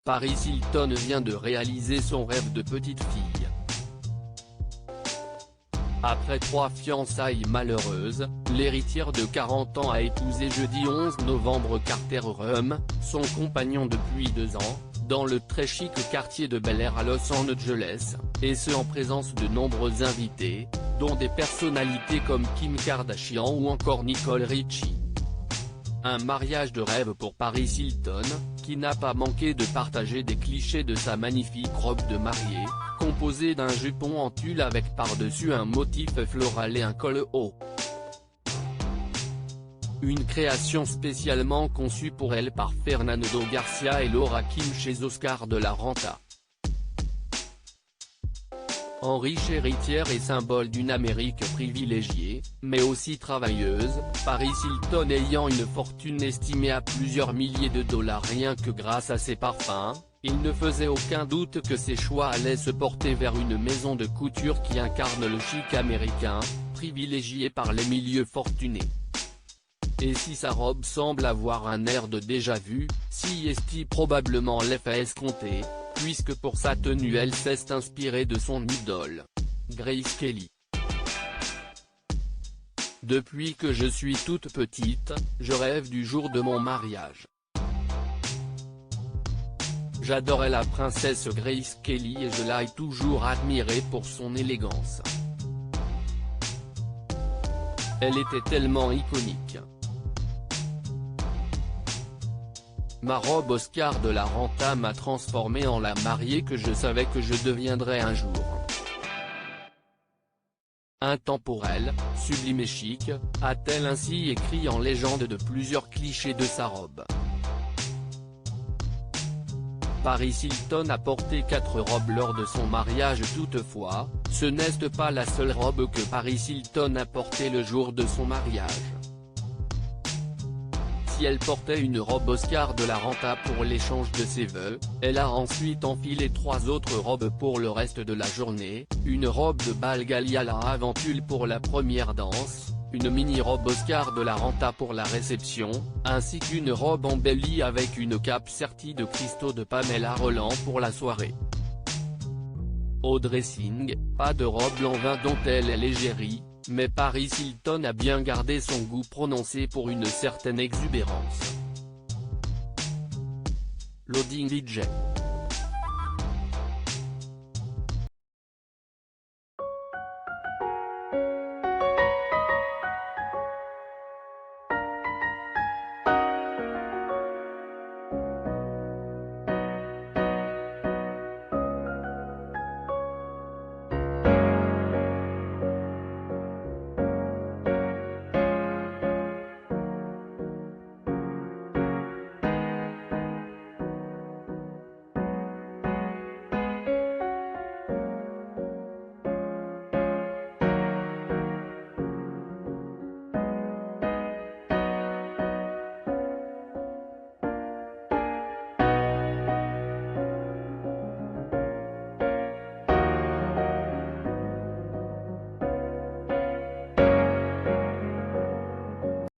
Paris Hilton vient de réaliser son rêve de petite fille. Après 3 fiançailles malheureuses, l'héritière de 40 ans a épousé jeudi 11 novembre Carter Rum, son compagnon depuis 2 ans, dans le très chic quartier de Bel Air à Los Angeles, et ce en présence de nombreux invités, dont des personnalités comme Kim Kardashian ou encore Nicole Richie. Un mariage de rêve pour Paris Hilton, qui n'a pas manqué de partager des clichés de sa magnifique robe de mariée, composée d'un jupon en tulle avec par-dessus un motif floral et un col haut. Une création spécialement conçue pour elle par Fernando Garcia et Laura Kim chez Oscar de la Renta. En riche héritière et symbole d'une Amérique privilégiée, mais aussi travailleuse, Paris Hilton ayant une fortune estimée à plusieurs milliers de dollars rien que grâce à ses parfums, il ne faisait aucun doute que ses choix allaient se porter vers une maison de couture qui incarne le chic américain, privilégié par les milieux fortunés. Et si sa robe semble avoir un air de déjà-vu, si est probablement l'effet escompté, puisque pour sa tenue elle s'est inspirée de son idole, Grace Kelly. Depuis que je suis toute petite, je rêve du jour de mon mariage. J'adorais la princesse Grace Kelly et je l'ai toujours admirée pour son élégance. Elle était tellement iconique. Ma robe Oscar de la Renta m'a transformé en la mariée que je savais que je deviendrais un jour. Intemporelle, sublime et chic, a-t-elle ainsi écrit en légende de plusieurs clichés de sa robe. Paris Hilton a porté 4 robes lors de son mariage toutefois, ce n'est pas la seule robe que Paris Hilton a portée le jour de son mariage. Si elle portait une robe Oscar de la Renta pour l'échange de ses vœux, elle a ensuite enfilé 3 autres robes pour le reste de la journée, une robe de bal Galliala Aventure pour la première danse, une mini-robe Oscar de la Renta pour la réception, ainsi qu'une robe embellie avec une cape sertie de cristaux de Pamela Roland pour la soirée. Au dressing, pas de robe en vin dont elle est l'égérie, mais Paris Hilton a bien gardé son goût prononcé pour une certaine exubérance. Loading DJ.